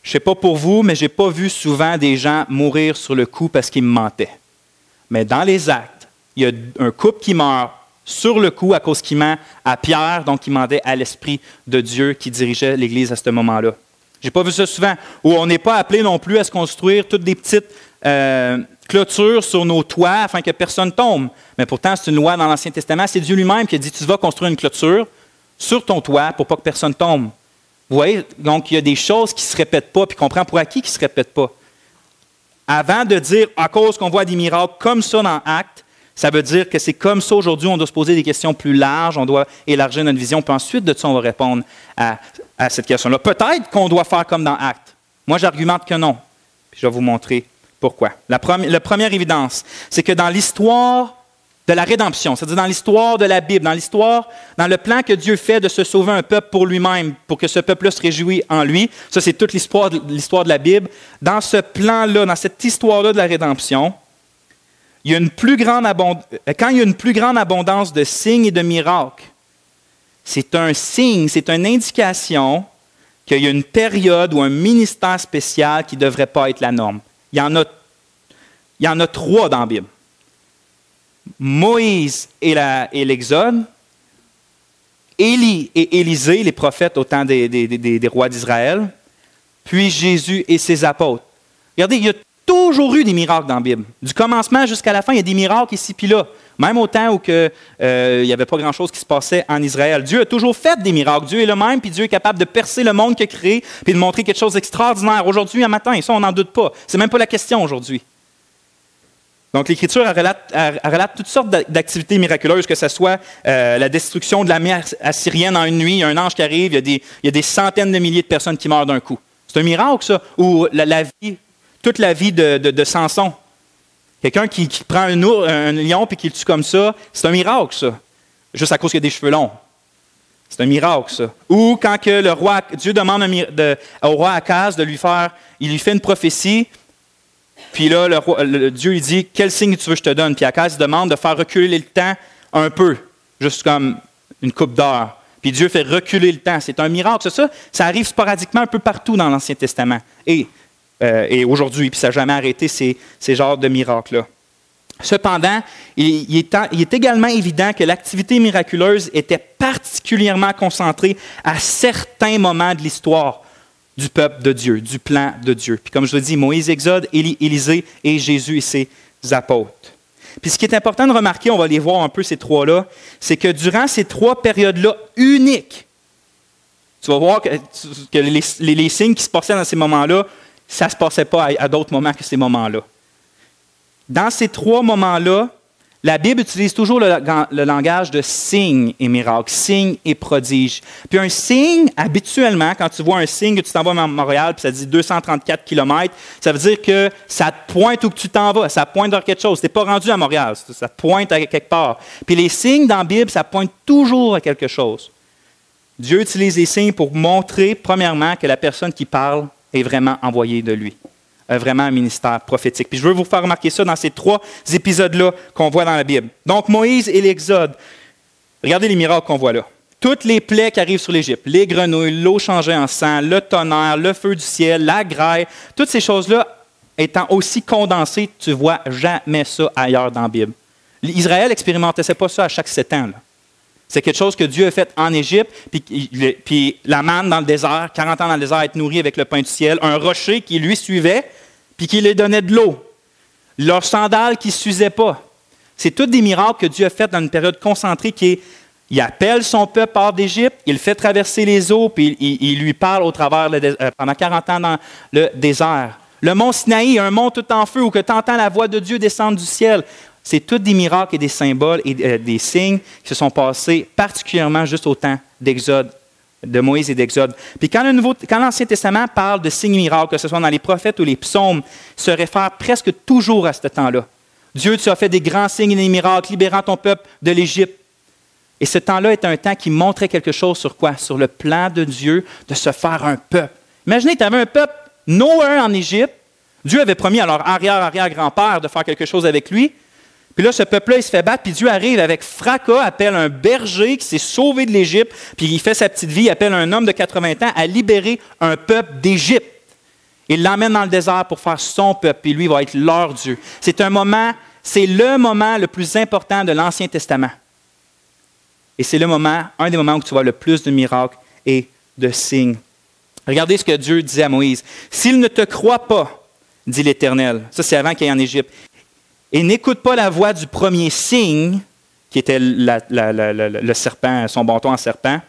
Je ne sais pas pour vous, mais je n'ai pas vu souvent des gens mourir sur le coup parce qu'ils me mentaient. Mais dans les actes, il y a un couple qui meurt sur le coup à cause qu'il ment à Pierre, donc il mentait à l'Esprit de Dieu qui dirigeait l'Église à ce moment-là. Je n'ai pas vu ça souvent, où on n'est pas appelé non plus à se construire toutes des petites clôtures sur nos toits afin que personne tombe. Mais pourtant, c'est une loi dans l'Ancien Testament. C'est Dieu lui-même qui a dit, tu vas construire une clôture sur ton toit pour pas que personne tombe. Vous voyez, donc il y a des choses qui ne se répètent pas, puis qu'on prend pour acquis qui ne se répètent pas. Avant de dire, à cause qu'on voit des miracles comme ça dans Actes, ça veut dire que c'est comme ça aujourd'hui, on doit se poser des questions plus larges, on doit élargir notre vision, puis ensuite de ça, on va répondre à cette question-là. Peut-être qu'on doit faire comme dans Actes. Moi, j'argumente que non. Puis je vais vous montrer pourquoi. La première évidence, c'est que dans l'histoire de la rédemption, c'est-à-dire dans l'histoire de la Bible, dans le plan que Dieu fait de se sauver un peuple pour lui-même, pour que ce peuple-là se réjouisse en lui, ça c'est toute l'histoire de la Bible, dans ce plan-là, dans cette histoire-là de la rédemption, il y a une plus grande quand il y a une plus grande abondance de signes et de miracles, c'est un signe, c'est une indication qu'il y a une période ou un ministère spécial qui ne devrait pas être la norme. Il y en a 3 dans la Bible. Moïse et l'Exode, Élie et Élisée, les prophètes au temps des rois d'Israël, puis Jésus et ses apôtres. Regardez, il y a toujours eu des miracles dans la Bible. Du commencement jusqu'à la fin, il y a des miracles ici puis là. Même au temps où il n'y avait pas grand-chose qui se passait en Israël. Dieu a toujours fait des miracles. Dieu est le même, puis Dieu est capable de percer le monde qu'il a créé, puis de montrer quelque chose d'extraordinaire aujourd'hui, un matin. Et ça, on n'en doute pas. Ce n'est même pas la question aujourd'hui. Donc, l'Écriture relate toutes sortes d'activités miraculeuses, que ce soit la destruction de l'armée assyrienne en une nuit, il y a un ange qui arrive, il y a des centaines de milliers de personnes qui meurent d'un coup. C'est un miracle, ça. Ou toute la vie de Samson. Quelqu'un qui prend un lion et qui le tue comme ça, c'est un miracle, ça. Juste à cause qu'il a des cheveux longs. C'est un miracle, ça. Ou quand Dieu demande au roi Akaz il lui fait une prophétie, puis là, Dieu lui dit, quel signe tu veux que je te donne? Puis Akaz demande de faire reculer le temps un peu, juste comme une coupe d'heure. Puis Dieu fait reculer le temps. C'est un miracle. Ça arrive sporadiquement un peu partout dans l'Ancien Testament. Et aujourd'hui, puis ça n'a jamais arrêté ces genres de miracles-là. Cependant, il est également évident que l'activité miraculeuse était particulièrement concentrée à certains moments de l'histoire du peuple de Dieu, du plan de Dieu. Puis comme je l'ai dit, Moïse, Exode, Élisée et Jésus et ses apôtres. Puis ce qui est important de remarquer, on va les voir un peu ces 3-là, c'est que durant ces 3 périodes-là uniques, tu vas voir que les signes qui se passaient dans ces moments-là, ça ne se passait pas à d'autres moments que ces moments-là. Dans ces 3 moments-là, la Bible utilise toujours le langage de signes et miracles, signes et prodiges. Puis un signe, habituellement, quand tu vois un signe que tu t'en vas à Montréal, puis ça dit 234 km, ça veut dire que ça te pointe où tu t'en vas, ça pointe vers quelque chose. Tu n'es pas rendu à Montréal, ça te pointe à quelque part. Puis les signes dans la Bible, ça pointe toujours à quelque chose. Dieu utilise les signes pour montrer, premièrement, que la personne qui parle est vraiment envoyée de lui. Vraiment un ministère prophétique. Puis je veux vous faire remarquer ça dans ces 3 épisodes-là qu'on voit dans la Bible. Donc Moïse et l'Exode. Regardez les miracles qu'on voit là. Toutes les plaies qui arrivent sur l'Égypte, les grenouilles, l'eau changée en sang, le tonnerre, le feu du ciel, la graille, toutes ces choses-là étant aussi condensées, tu ne vois jamais ça ailleurs dans la Bible. Israël n'expérimentait pas ça à chaque 7 ans. Là. C'est quelque chose que Dieu a fait en Égypte, puis la manne dans le désert, 40 ans dans le désert, être nourri avec le pain du ciel, un rocher qui lui suivait, puis qui lui donnait de l'eau. Leurs sandales qui ne s'usaient pas. C'est tous des miracles que Dieu a fait dans une période concentrée il appelle son peuple hors d'Égypte, il fait traverser les eaux, puis il lui parle au travers pendant 40 ans dans le désert. Le mont Sinaï, un mont tout en feu où tu entends la voix de Dieu descendre du ciel. C'est tous des miracles et des symboles et des signes qui se sont passés particulièrement juste au temps d'Exode, de Moïse et d'Exode. Puis quand l'Ancien Testament parle de signes et miracles, que ce soit dans les prophètes ou les psaumes, se réfère presque toujours à ce temps-là. Dieu, tu as fait des grands signes et des miracles, libérant ton peuple de l'Égypte. Et ce temps-là est un temps qui montrait quelque chose sur quoi? Sur le plan de Dieu de se faire un peuple. Imaginez, tu avais un peuple, un en Égypte. Dieu avait promis à leur arrière-arrière-grand-père de faire quelque chose avec lui. Puis là, ce peuple-là, il se fait battre, puis Dieu arrive avec fracas, appelle un berger qui s'est sauvé de l'Égypte, puis il fait sa petite vie, il appelle un homme de 80 ans à libérer un peuple d'Égypte. Il l'emmène dans le désert pour faire son peuple, puis lui va être leur Dieu. C'est le moment le plus important de l'Ancien Testament. Et c'est un des moments où tu vois le plus de miracles et de signes. Regardez ce que Dieu disait à Moïse. « S'il ne te croit pas, dit l'Éternel. » Ça, c'est avant qu'il aille en Égypte. Et n'écoute pas la voix du premier signe, qui était le serpent, son bâton en serpent.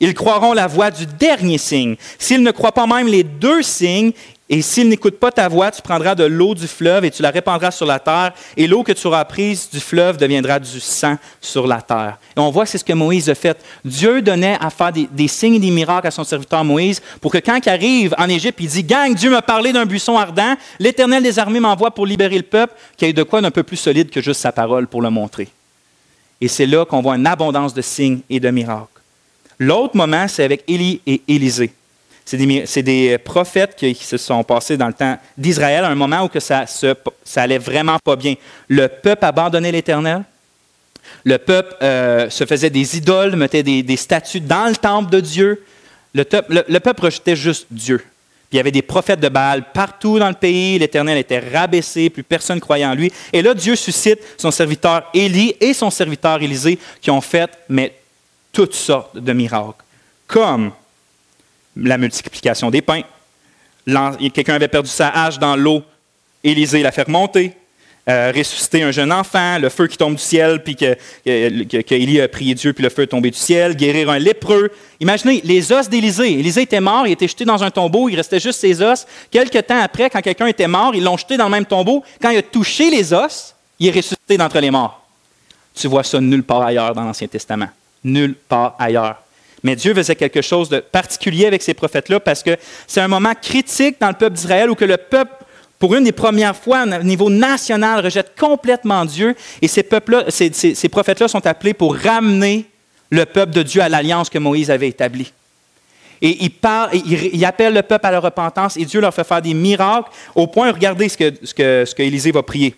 Ils croiront la voix du dernier signe. S'ils ne croient pas même les 2 signes, et s'ils n'écoutent pas ta voix, tu prendras de l'eau du fleuve et tu la répandras sur la terre, et l'eau que tu auras prise du fleuve deviendra du sang sur la terre. Et on voit que c'est ce que Moïse a fait. Dieu donnait à faire des signes et des miracles à son serviteur Moïse pour que quand il arrive en Égypte, il dit « Gang, Dieu m'a parlé d'un buisson ardent, l'Éternel des armées m'envoie pour libérer le peuple, qu'il y ait de quoi d'un peu plus solide que juste sa parole pour le montrer. » Et c'est là qu'on voit une abondance de signes et de miracles. L'autre moment, c'est avec Élie et Élisée. C'est des prophètes qui se sont passés dans le temps d'Israël, à un moment où que ça allait vraiment pas bien. Le peuple abandonnait l'Éternel. Le peuple se faisait des idoles, mettait des statues dans le temple de Dieu. Le peuple rejetait juste Dieu. Puis il y avait des prophètes de Baal partout dans le pays. L'Éternel était rabaissé, plus personne ne croyait en lui. Et là, Dieu suscite son serviteur Élie et son serviteur Élisée qui ont fait toutes sortes de miracles. Comme la multiplication des pains. Quelqu'un avait perdu sa hache dans l'eau. Élisée l'a fait remonter. Ressusciter un jeune enfant, le feu qui tombe du ciel, puis qu'Élie a prié Dieu, puis le feu est tombé du ciel, guérir un lépreux. Imaginez, les os d'Élisée. Élisée était mort, il était jeté dans un tombeau, il restait juste ses os. Quelque temps après, quand quelqu'un était mort, ils l'ont jeté dans le même tombeau. Quand il a touché les os, il est ressuscité d'entre les morts. Tu vois ça nulle part ailleurs dans l'Ancien Testament. Nulle part ailleurs. Mais Dieu faisait quelque chose de particulier avec ces prophètes-là parce que c'est un moment critique dans le peuple d'Israël où que le peuple, pour une des premières fois au niveau national, rejette complètement Dieu. Et ces prophètes-là sont appelés pour ramener le peuple de Dieu à l'alliance que Moïse avait établie. Et il appelle le peuple à la repentance et Dieu leur fait faire des miracles au point, regardez ce que Élisée va prier.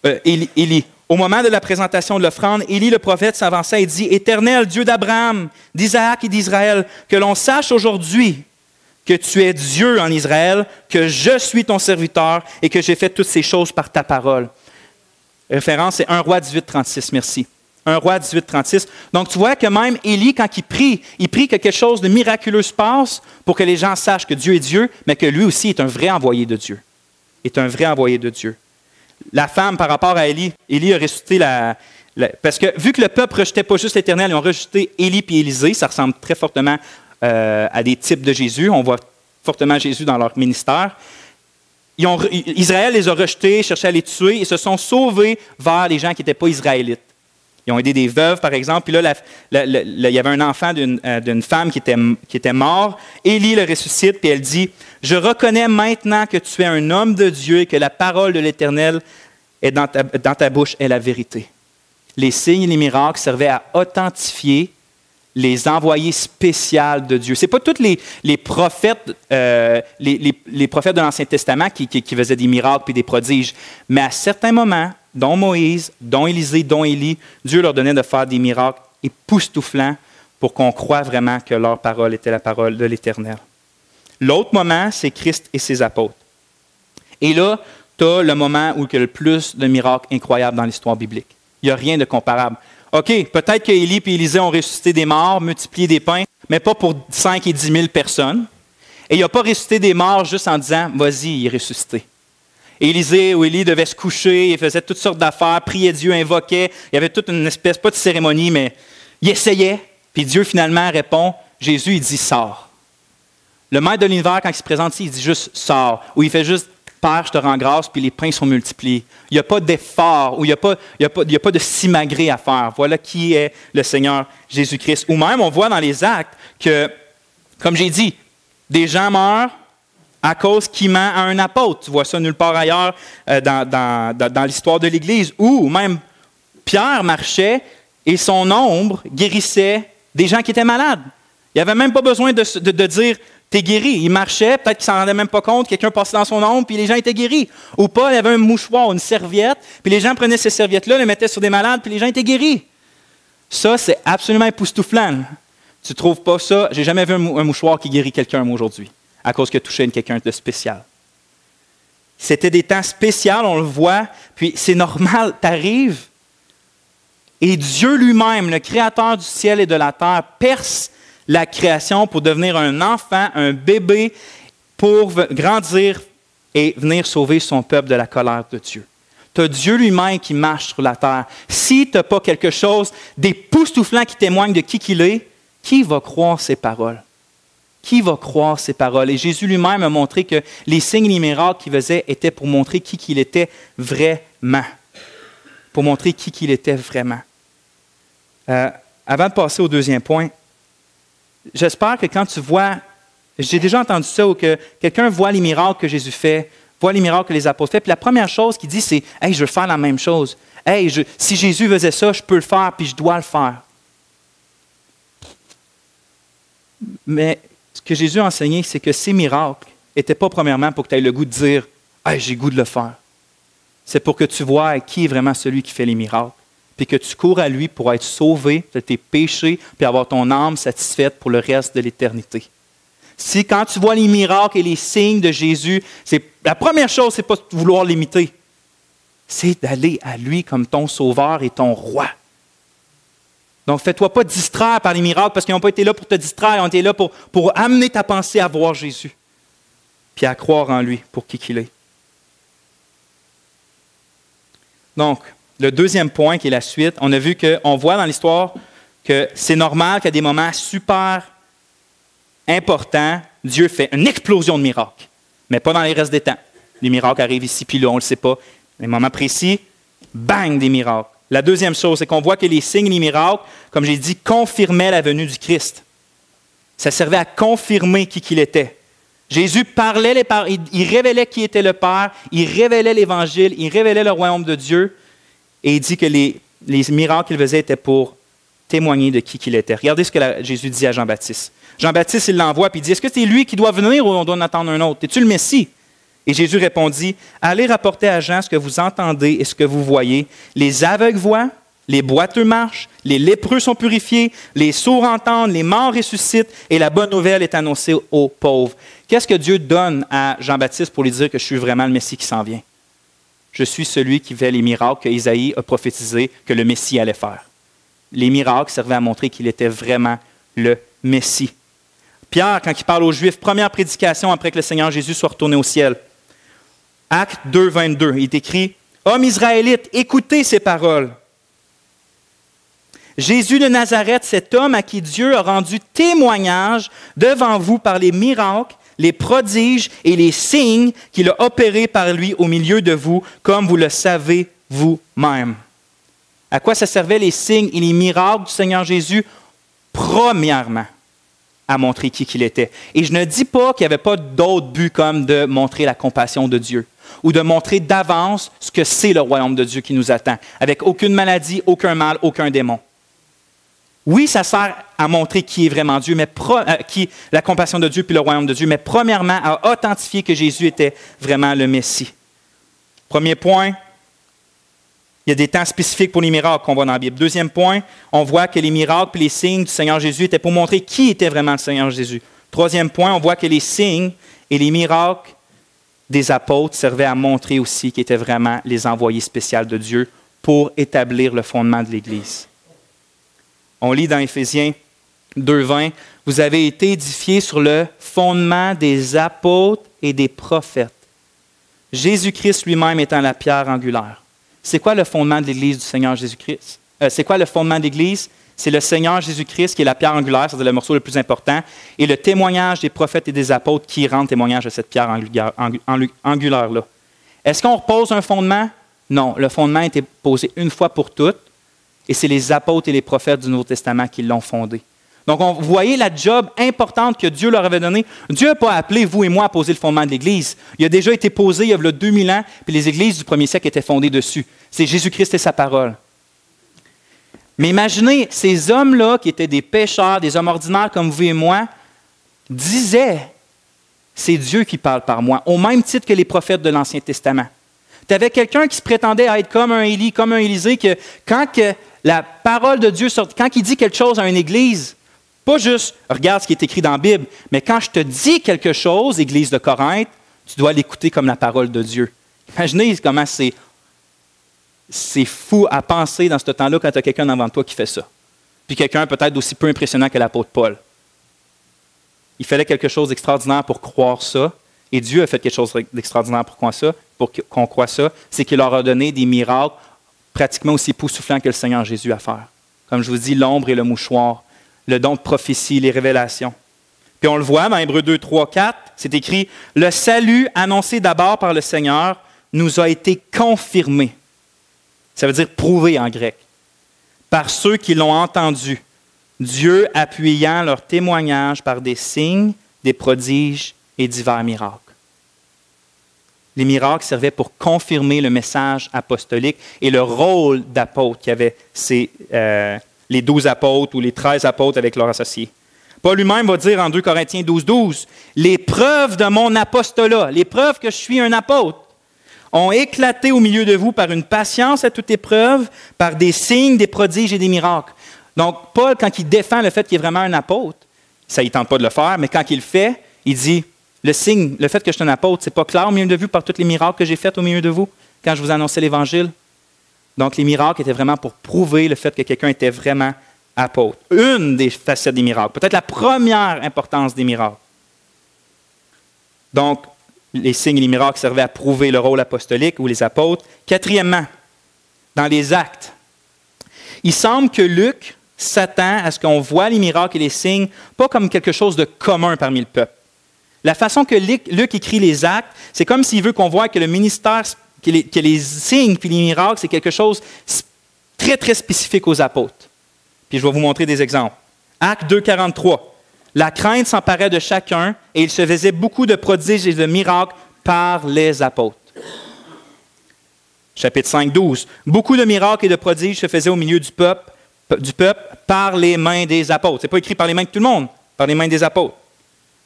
Élie. Au moment de la présentation de l'offrande, Élie le prophète s'avança et dit, « Éternel, Dieu d'Abraham, d'Isaac et d'Israël, que l'on sache aujourd'hui que tu es Dieu en Israël, que je suis ton serviteur et que j'ai fait toutes ces choses par ta parole. » Référence, c'est 1 Roi 18, 36, merci. 1 Roi 18, 36. Donc, tu vois que même Élie, quand il prie que quelque chose de miraculeux se passe pour que les gens sachent que Dieu est Dieu, mais que lui aussi est un vrai envoyé de Dieu. Est un vrai envoyé de Dieu. La femme, par rapport à Élie a ressuscité parce que vu que le peuple ne rejetait pas juste l'Éternel, ils ont rejeté Élie et Élisée, ça ressemble très fortement à des types de Jésus. On voit fortement Jésus dans leur ministère. Israël les a rejetés, cherchait à les tuer, ils se sont sauvés vers les gens qui n'étaient pas israélites. Ils ont aidé des veuves, par exemple. Puis là, il y avait un enfant d'une femme qui était mort. Élie le ressuscite, puis elle dit, « Je reconnais maintenant que tu es un homme de Dieu et que la parole de l'Éternel est dans ta bouche est la vérité. » Les signes et les miracles servaient à authentifier les envoyés spéciaux de Dieu. Ce n'est pas tous les prophètes, les prophètes de l'Ancien Testament qui faisaient des miracles et des prodiges, mais à certains moments, dont Moïse, dont Élisée, dont Élie, Dieu leur donnait de faire des miracles époustouflants pour qu'on croie vraiment que leur parole était la parole de l'Éternel. L'autre moment, c'est Christ et ses apôtres. Et là, tu as le moment où il y a le plus de miracles incroyables dans l'histoire biblique. Il n'y a rien de comparable. OK, peut-être qu'Élie et Élisée ont ressuscité des morts, multiplié des pains, mais pas pour 5 et 10 000 personnes. Et il n'a pas ressuscité des morts juste en disant « Vas-y, il est ressuscité ». Élisée ou Élie devait se coucher, il faisait toutes sortes d'affaires, priait Dieu, invoquait. Il y avait toute une espèce, pas de cérémonie, mais il essayait. Puis Dieu finalement répond, Jésus, il dit « Sors ». Le maître de l'univers, quand il se présente ici, il dit juste « Sors ». Ou il fait juste « Père, je te rends grâce », puis les pains sont multipliés. Il n'y a pas d'effort, ou il n'y a pas de simagrée à faire. Voilà qui est le Seigneur Jésus-Christ. Ou même, on voit dans les actes que, comme j'ai dit, des gens meurent à cause qu'il ment à un apôtre. Tu vois ça nulle part ailleurs dans l'histoire de l'Église. Ou même Pierre marchait et son ombre guérissait des gens qui étaient malades. Il n'y avait même pas besoin de dire « t'es guéri ». Il marchait, peut-être qu'il ne s'en rendait même pas compte, quelqu'un passait dans son ombre, puis les gens étaient guéris. Ou pas, il y avait un mouchoir, une serviette, puis les gens prenaient ces serviettes-là, les mettaient sur des malades, puis les gens étaient guéris. Ça, c'est absolument époustouflant. Tu ne trouves pas ça? J'ai jamais vu un mouchoir qui guérit quelqu'un, moi, aujourd'hui, à cause qu'il a touché quelqu'un de spécial. C'était des temps spéciaux, on le voit, puis c'est normal, tu arrives, et Dieu lui-même, le Créateur du ciel et de la terre, perce la création pour devenir un enfant, un bébé, pour grandir et venir sauver son peuple de la colère de Dieu. Tu as Dieu lui-même qui marche sur la terre. Si tu n'as pas quelque chose d'époustouflant qui témoigne de qui qu'il est, qui va croire ces paroles? Qui va croire ces paroles? Et Jésus lui-même a montré que les signes et les miracles qu'il faisait étaient pour montrer qui qu'il était vraiment. Pour montrer qui qu'il était vraiment. Avant de passer au deuxième point, j'espère que quand tu vois, j'ai déjà entendu ça, où que quelqu'un voit les miracles que Jésus fait, voit les miracles que les apôtres font, puis la première chose qu'il dit, c'est « Hey, je veux faire la même chose. Hey, si Jésus faisait ça, je peux le faire, puis je dois le faire. » Mais ce que Jésus a enseigné, c'est que ces miracles n'étaient pas premièrement pour que tu aies le goût de dire « Hey, j'ai le goût de le faire ». C'est pour que tu vois qui est vraiment celui qui fait les miracles, puis que tu cours à lui pour être sauvé de tes péchés, puis avoir ton âme satisfaite pour le reste de l'éternité. Si quand tu vois les miracles et les signes de Jésus, la première chose, ce n'est pas de vouloir l'imiter, c'est d'aller à lui comme ton sauveur et ton roi. Donc, fais-toi pas distraire par les miracles parce qu'ils n'ont pas été là pour te distraire, ils ont été là pour amener ta pensée à voir Jésus, puis à croire en lui pour qui qu'il est. Donc, le deuxième point qui est la suite, on a vu qu'on voit dans l'histoire que c'est normal qu'à des moments super importants, Dieu fait une explosion de miracles, mais pas dans les restes des temps. Les miracles arrivent ici puis là, on ne le sait pas. Les moments précis, bang, des miracles. La deuxième chose, c'est qu'on voit que les signes et les miracles, comme j'ai dit, confirmaient la venue du Christ. Ça servait à confirmer qui qu'il était. Jésus parlait, il révélait qui était le Père, il révélait l'Évangile, il révélait le royaume de Dieu, et il dit que les miracles qu'il faisait étaient pour témoigner de qui qu'il était. Regardez ce que Jésus dit à Jean-Baptiste. Jean-Baptiste, il l'envoie, puis il dit, est-ce que c'est lui qui doit venir ou on doit en attendre un autre? Es-tu le Messie? Et Jésus répondit, allez rapporter à Jean ce que vous entendez et ce que vous voyez. Les aveugles voient, les boiteux marchent, les lépreux sont purifiés, les sourds entendent, les morts ressuscitent, et la bonne nouvelle est annoncée aux pauvres. Qu'est-ce que Dieu donne à Jean-Baptiste pour lui dire que je suis vraiment le Messie qui s'en vient? Je suis celui qui fait les miracles que Isaïe a prophétisé que le Messie allait faire. Les miracles servaient à montrer qu'il était vraiment le Messie. Pierre, quand il parle aux Juifs, première prédication après que le Seigneur Jésus soit retourné au ciel. Acte 2, 22, il est écrit « Hommes israélites, écoutez ces paroles. Jésus de Nazareth, cet homme à qui Dieu a rendu témoignage devant vous par les miracles, les prodiges et les signes qu'il a opérés par lui au milieu de vous, comme vous le savez vous-même. » À quoi ça servait les signes et les miracles du Seigneur Jésus? Premièrement, à montrer qui qu'il était. Et je ne dis pas qu'il n'y avait pas d'autre but comme de montrer la compassion de Dieu ou de montrer d'avance ce que c'est le royaume de Dieu qui nous attend, avec aucune maladie, aucun mal, aucun démon. Oui, ça sert à montrer qui est vraiment Dieu, la compassion de Dieu puis le royaume de Dieu, mais premièrement, à authentifier que Jésus était vraiment le Messie. Premier point, il y a des temps spécifiques pour les miracles qu'on voit dans la Bible. Deuxième point, on voit que les miracles et les signes du Seigneur Jésus étaient pour montrer qui était vraiment le Seigneur Jésus. Troisième point, on voit que les signes et les miracles des apôtres servaient à montrer aussi qu'ils étaient vraiment les envoyés spéciaux de Dieu pour établir le fondement de l'Église. On lit dans Éphésiens 2,20, « Vous avez été édifiés sur le fondement des apôtres et des prophètes, Jésus-Christ lui-même étant la pierre angulaire. » C'est quoi le fondement de l'Église du Seigneur Jésus-Christ? C'est quoi le fondement de l'Église? C'est le Seigneur Jésus-Christ qui est la pierre angulaire, c'est-à-dire le morceau le plus important, et le témoignage des prophètes et des apôtres qui rendent témoignage de cette pierre angulaire-là. Est-ce qu'on repose un fondement? Non, le fondement a été posé une fois pour toutes, et c'est les apôtres et les prophètes du Nouveau Testament qui l'ont fondé. Donc, vous voyez la job importante que Dieu leur avait donnée. Dieu n'a pas appelé vous et moi à poser le fondement de l'Église. Il a déjà été posé il y a 2000 ans, puis les églises du premier siècle étaient fondées dessus. C'est Jésus-Christ et sa parole. Mais imaginez, ces hommes-là, qui étaient des pécheurs, des hommes ordinaires comme vous et moi, disaient, c'est Dieu qui parle par moi, au même titre que les prophètes de l'Ancien Testament. Tu avais quelqu'un qui se prétendait à être comme un Élie, comme un Élisée, que quand la parole de Dieu sort, quand il dit quelque chose à une église, pas juste regarde ce qui est écrit dans la Bible, mais quand je te dis quelque chose, Église de Corinthe, tu dois l'écouter comme la parole de Dieu. Imaginez comment c'est fou à penser dans ce temps-là quand tu as quelqu'un devant toi qui fait ça. Puis quelqu'un peut-être d'aussi peu impressionnant que l'apôtre Paul. Il fallait quelque chose d'extraordinaire pour croire ça, et Dieu a fait quelque chose d'extraordinaire pour qu'on croie ça, c'est qu'il leur a donné des miracles pratiquement aussi époustouflants que le Seigneur Jésus à faire. Comme je vous dis, l'ombre et le mouchoir, le don de prophétie, les révélations. Puis on le voit dans Hébreux 2, 3, 4, c'est écrit « Le salut annoncé d'abord par le Seigneur nous a été confirmé. » Ça veut dire prouvé en grec. Par ceux qui l'ont entendu, Dieu appuyant leur témoignage par des signes, des prodiges et divers miracles. Les miracles servaient pour confirmer le message apostolique et le rôle d'apôtre qu'avaient les 12 apôtres ou les 13 apôtres avec leurs associés. Paul lui-même va dire en 2 Corinthiens 12, les preuves de mon apostolat, les preuves que je suis un apôtre, ont éclaté au milieu de vous par une patience à toute épreuve, par des signes, des prodiges et des miracles. Donc, Paul, quand il défend le fait qu'il est vraiment un apôtre, ça, il ne tente pas de le faire, mais quand il le fait, il dit, le signe, le fait que je suis un apôtre, c'est pas clair au milieu de vous par tous les miracles que j'ai faits au milieu de vous, quand je vous annonçais l'Évangile. Donc, les miracles étaient vraiment pour prouver le fait que quelqu'un était vraiment apôtre. Une des facettes des miracles, peut-être la première importance des miracles. Donc, les signes et les miracles servaient à prouver le rôle apostolique ou les apôtres. Quatrièmement, dans les actes, il semble que Luc s'attend à ce qu'on voit les miracles et les signes pas comme quelque chose de commun parmi le peuple. La façon que Luc écrit les actes, c'est comme s'il veut qu'on voit que le ministère, que les signes et les miracles, c'est quelque chose très, très spécifique aux apôtres. Puis je vais vous montrer des exemples. Acte 2, 43. La crainte s'emparait de chacun et il se faisait beaucoup de prodiges et de miracles par les apôtres. Chapitre 5, 12. Beaucoup de miracles et de prodiges se faisaient au milieu du peuple par les mains des apôtres. Ce n'est pas écrit par les mains de tout le monde, par les mains des apôtres.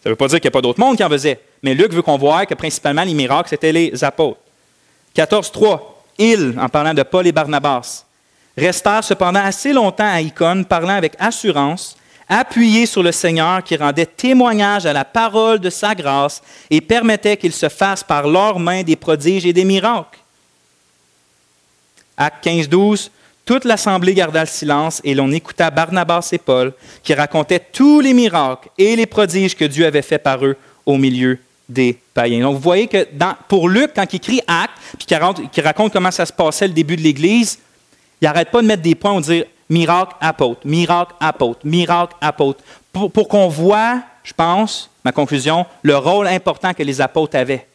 Ça ne veut pas dire qu'il n'y a pas d'autres mondes qui en faisaient, mais Luc veut qu'on voie que principalement les miracles, c'était les apôtres. 14, 3. Ils, en parlant de Paul et Barnabas, restèrent cependant assez longtemps à Icône, parlant avec assurance, appuyés sur le Seigneur qui rendait témoignage à la parole de sa grâce et permettait qu'il se fasse par leurs mains des prodiges et des miracles. Acte 15, 12. Toute l'assemblée garda le silence et l'on écouta Barnabas et Paul qui racontaient tous les miracles et les prodiges que Dieu avait faits par eux au milieu des païens. Donc, vous voyez que pour Luc, quand il écrit Actes, puis qu'il raconte comment ça se passait le début de l'Église, il n'arrête pas de mettre des points où dire miracle, apôtre, miracle, apôtre, miracle, apôtre, pour qu'on voit, je pense, ma conclusion, le rôle important que les apôtres avaient.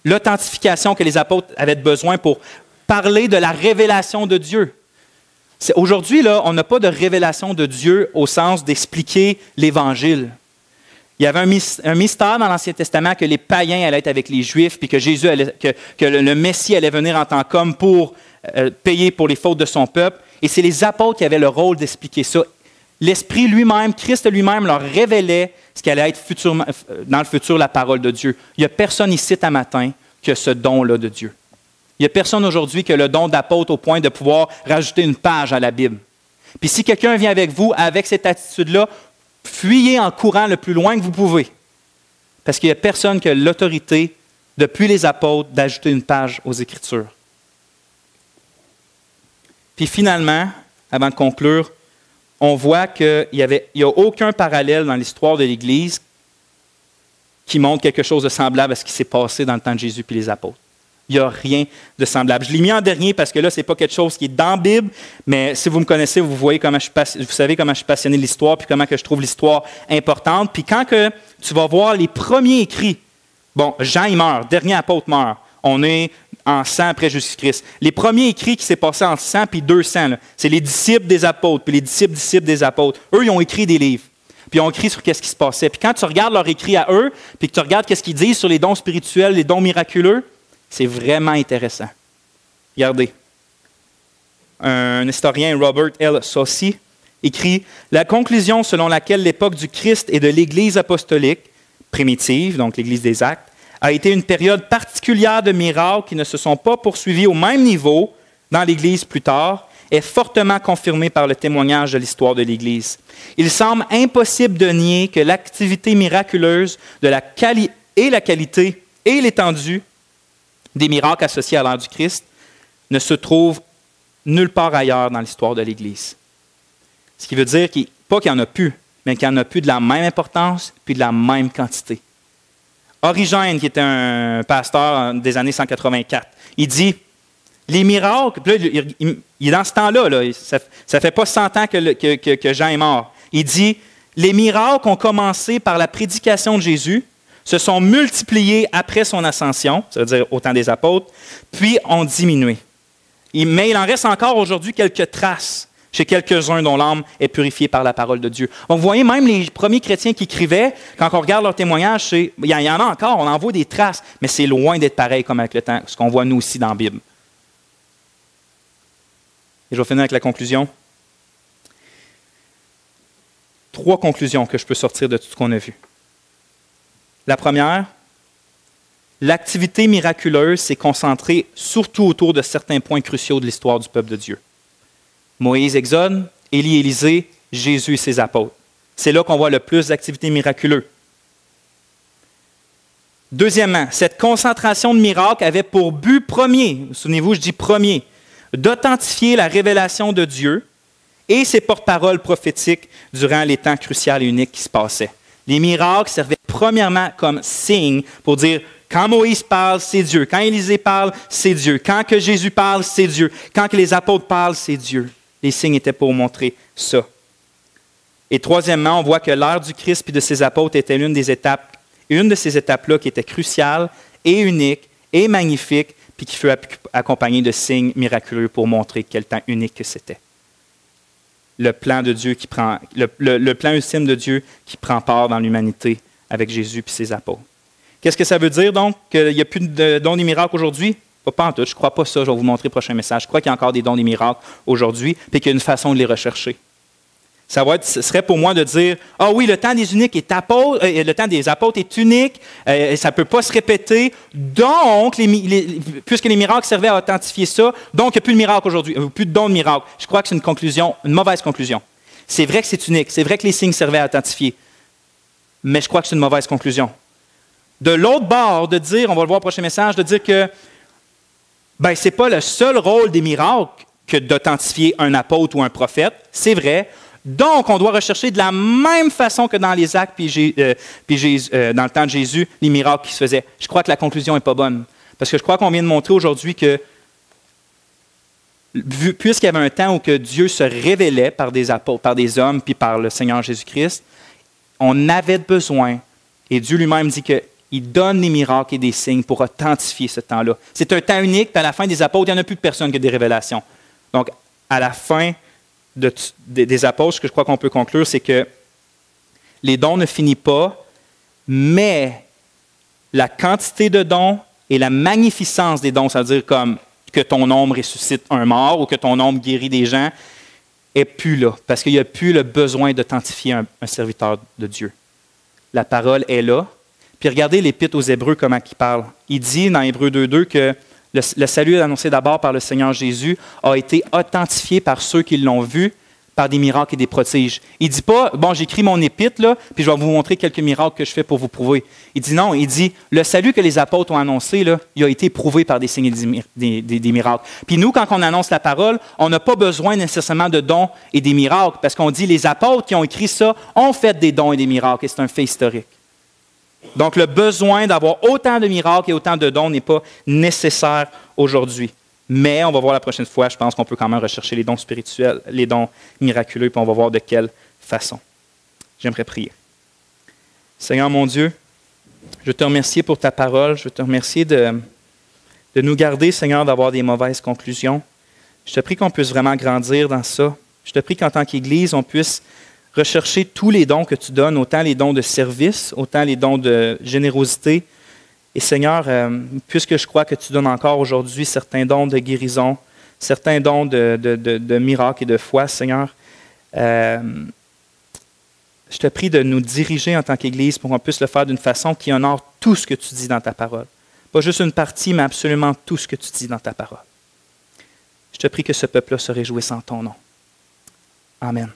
L'authentification que les apôtres avaient besoin pour parler de la révélation de Dieu. Aujourd'hui, là, on n'a pas de révélation de Dieu au sens d'expliquer l'Évangile. Il y avait un mystère dans l'Ancien Testament que les païens allaient être avec les Juifs, puis que Jésus que le Messie allait venir en tant qu'homme pour payer pour les fautes de son peuple. Et c'est les apôtres qui avaient le rôle d'expliquer ça. L'Esprit lui-même, Christ lui-même, leur révélait ce qui allait être dans le futur la parole de Dieu. Il n'y a personne ici à matin qui a ce don-là de Dieu. Il n'y a personne aujourd'hui qui a le don d'apôtre au point de pouvoir rajouter une page à la Bible. Puis si quelqu'un vient avec vous avec cette attitude-là, fuyez en courant le plus loin que vous pouvez. Parce qu'il n'y a personne qui a l'autorité, depuis les apôtres, d'ajouter une page aux Écritures. Puis finalement, avant de conclure, on voit qu'il n'y a aucun parallèle dans l'histoire de l'Église qui montre quelque chose de semblable à ce qui s'est passé dans le temps de Jésus et les apôtres. Il n'y a rien de semblable. Je l'ai mis en dernier parce que là, ce n'est pas quelque chose qui est dans la Bible, mais si vous me connaissez, vous savez comment je suis passionné de l'histoire, puis comment que je trouve l'histoire importante. Puis quand que tu vas voir les premiers écrits, bon, Jean, il meurt, dernier apôtre meurt. On est en 100 après Jésus-Christ. Les premiers écrits qui s'est passé en 100 puis 200, c'est les disciples des apôtres, puis les disciples des apôtres. Eux, ils ont écrit des livres. Puis ils ont écrit sur qu'est-ce qui se passait. Puis quand tu regardes leurs écrits à eux, puis que tu regardes qu'est-ce qu'ils disent sur les dons spirituels, les dons miraculeux, c'est vraiment intéressant. Regardez. Un historien, Robert L. Saucy, écrit « La conclusion selon laquelle l'époque du Christ et de l'Église apostolique, primitive, donc l'Église des Actes, a été une période particulière de miracles qui ne se sont pas poursuivis au même niveau dans l'Église plus tard, est fortement confirmée par le témoignage de l'histoire de l'Église. Il semble impossible de nier que l'activité miraculeuse de la qualité et l'étendue des miracles associés à l'ère du Christ ne se trouvent nulle part ailleurs dans l'histoire de l'Église. Ce qui veut dire pas qu'il n'y en a plus, mais qu'il n'y en a plus de la même importance puis de la même quantité. Origène, qui était un pasteur des années 184, il dit les miracles, puis là, il est dans ce temps-là, là, ça ne fait pas 100 ans que Jean est mort. Il dit les miracles ont commencé par la prédication de Jésus, se sont multipliés après son ascension, ça veut dire au temps des apôtres, puis ont diminué. Mais il en reste encore aujourd'hui quelques traces chez quelques-uns dont l'âme est purifiée par la parole de Dieu. Donc, vous voyez, même les premiers chrétiens qui écrivaient, quand on regarde leurs témoignages, il y en a encore, on en voit des traces, mais c'est loin d'être pareil comme avec le temps, ce qu'on voit nous aussi dans la Bible. Et je vais finir avec la conclusion. 3 conclusions que je peux sortir de tout ce qu'on a vu. La première, l'activité miraculeuse s'est concentrée surtout autour de certains points cruciaux de l'histoire du peuple de Dieu. Moïse, Exode, Élie, Élisée, Jésus et ses apôtres. C'est là qu'on voit le plus d'activités miraculeuses. Deuxièmement, cette concentration de miracles avait pour but premier, souvenez-vous, je dis premier, d'authentifier la révélation de Dieu et ses porte-paroles prophétiques durant les temps cruciaux et uniques qui se passaient. Les miracles servaient premièrement comme signe pour dire quand Moïse parle, c'est Dieu. Quand Élisée parle, c'est Dieu. Quand que Jésus parle, c'est Dieu. Quand que les apôtres parlent, c'est Dieu. Les signes étaient pour montrer ça. Et troisièmement, on voit que l'ère du Christ et de ses apôtres était l'une des étapes. Une de ces étapes-là qui était cruciale et unique et magnifique, puis qui fut accompagnée de signes miraculeux pour montrer quel temps unique que c'était. Le plan de Dieu qui prend, le plan ultime de Dieu qui prend part dans l'humanité avec Jésus et ses apôtres. Qu'est-ce que ça veut dire donc qu'il n'y a plus de dons des miracles aujourd'hui? Pas en tout, je ne crois pas ça, je vais vous montrer le prochain message. Je crois qu'il y a encore des dons des miracles aujourd'hui, puis qu'il y a une façon de les rechercher. Ce serait pour moi de dire, ah oui, le temps des uniques est le temps des apôtres est unique, ça ne peut pas se répéter, donc, puisque les miracles servaient à authentifier ça, donc il n'y a plus de miracles aujourd'hui, plus de dons de miracles. Je crois que c'est une mauvaise conclusion. C'est vrai que c'est unique, c'est vrai que les signes servaient à authentifier, mais je crois que c'est une mauvaise conclusion. De l'autre bord, de dire, on va le voir au prochain message, de dire que ce n'est pas le seul rôle des miracles que d'authentifier un apôtre ou un prophète, c'est vrai. Donc, on doit rechercher de la même façon que dans les actes, puis dans le temps de Jésus, les miracles qui se faisaient. Je crois que la conclusion n'est pas bonne. Parce que je crois qu'on vient de montrer aujourd'hui que, puisqu'il y avait un temps où que Dieu se révélait par des apôtres, par des hommes, puis par le Seigneur Jésus-Christ, on avait besoin, et Dieu lui-même dit qu'il donne des miracles et des signes pour authentifier ce temps-là. C'est un temps unique, puis à la fin des apôtres, il n'y en a plus de personne que des révélations. Donc, à la fin des apôtres, ce que je crois qu'on peut conclure, c'est que les dons ne finissent pas, mais la quantité de dons et la magnificence des dons, c'est-à-dire comme que ton ombre ressuscite un mort ou que ton ombre guérit des gens, n'est plus là, parce qu'il n'y a plus le besoin d'authentifier un serviteur de Dieu. La parole est là. Puis regardez l'Épître aux Hébreux, comment il parle. Il dit dans Hébreux 2.2 que le salut annoncé d'abord par le Seigneur Jésus a été authentifié par ceux qui l'ont vu par des miracles et des prodiges. Il ne dit pas, bon, j'écris mon épître, là, puis je vais vous montrer quelques miracles que je fais pour vous prouver. Il dit non, il dit, le salut que les apôtres ont annoncé, là, il a été prouvé par des signes et des miracles. Puis nous, quand on annonce la parole, on n'a pas besoin nécessairement de dons et des miracles, parce qu'on dit, les apôtres qui ont écrit ça ont fait des dons et des miracles, et c'est un fait historique. Donc, le besoin d'avoir autant de miracles et autant de dons n'est pas nécessaire aujourd'hui. Mais on va voir la prochaine fois, je pense qu'on peut quand même rechercher les dons spirituels, les dons miraculeux, puis on va voir de quelle façon. J'aimerais prier. Seigneur mon Dieu, je te remercie pour ta parole. Je te remercie de nous garder, Seigneur, d'avoir des mauvaises conclusions. Je te prie qu'on puisse vraiment grandir dans ça. Je te prie qu'en tant qu'Église, on puisse rechercher tous les dons que tu donnes, autant les dons de service, autant les dons de générosité. Et Seigneur, puisque je crois que tu donnes encore aujourd'hui certains dons de guérison, certains dons de miracles et de foi, Seigneur, je te prie de nous diriger en tant qu'Église pour qu'on puisse le faire d'une façon qui honore tout ce que tu dis dans ta parole. Pas juste une partie, mais absolument tout ce que tu dis dans ta parole. Je te prie que ce peuple-là se réjouisse en ton nom. Amen.